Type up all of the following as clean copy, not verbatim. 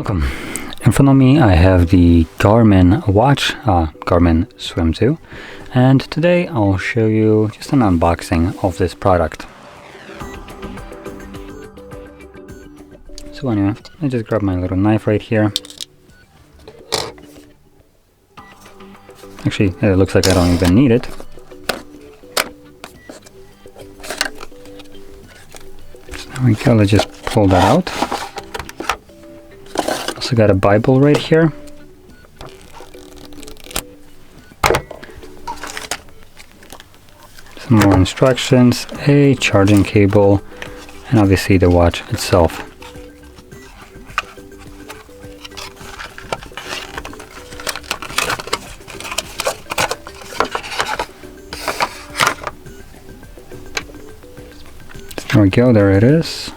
Welcome. In front of me I have the Garmin watch, Garmin Swim 2, and today I'll show you just an unboxing of this product. So anyway, I just grabbed my little knife right here. Actually, it looks like I don't even need it. So there we go, let's just pull that out. Also got a Bible right here. Some more instructions, a charging cable, and obviously the watch itself. There we go, there it is.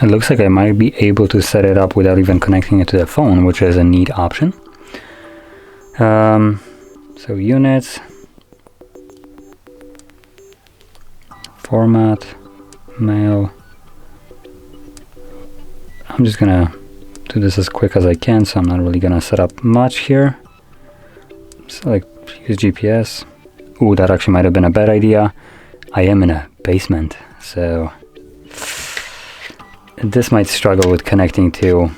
It looks like I might be able to set it up without even connecting it to the phone, which is a neat option. So units, format, mail. I'm just gonna do this as quick as I can, so I'm not really gonna set up much here. Select use GPS. Ooh, that actually might have been a bad idea. I am in a basement, so this might struggle with connecting to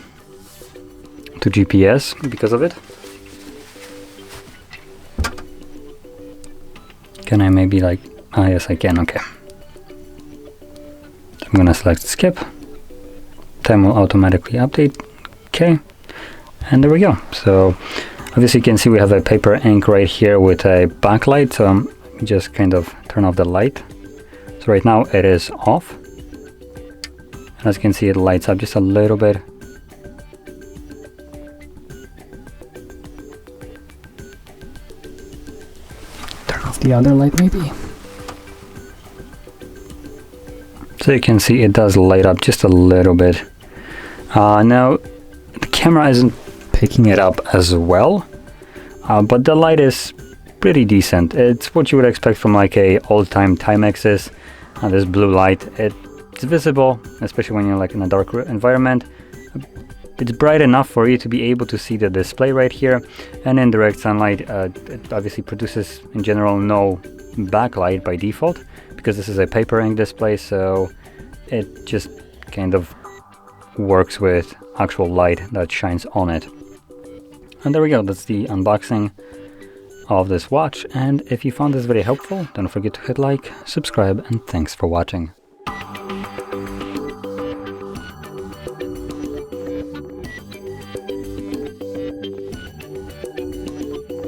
GPS because of it. Can I maybe like, yes I can, okay. So I'm gonna select skip. Time will automatically update, okay. And there we go. So obviously you can see we have a paper ink right here with a backlight, so just kind of turn off the light. So right now it is off. As you can see, it lights up just a little bit. Turn off the other light maybe. So you can see it does light up just a little bit. Now, the camera isn't picking it up as well, but the light is pretty decent. It's what you would expect from like a old-time Timexes. This blue light, it's visible, especially when you're like in a dark environment. It's bright enough for you to be able to see the display right here, and in direct sunlight it obviously produces in general no backlight by default because this is a paper ink display, so it just kind of works with actual light that shines on it. And there we go, that's the unboxing of this watch, and if you found this video helpful, don't forget to hit like, subscribe, and thanks for watching.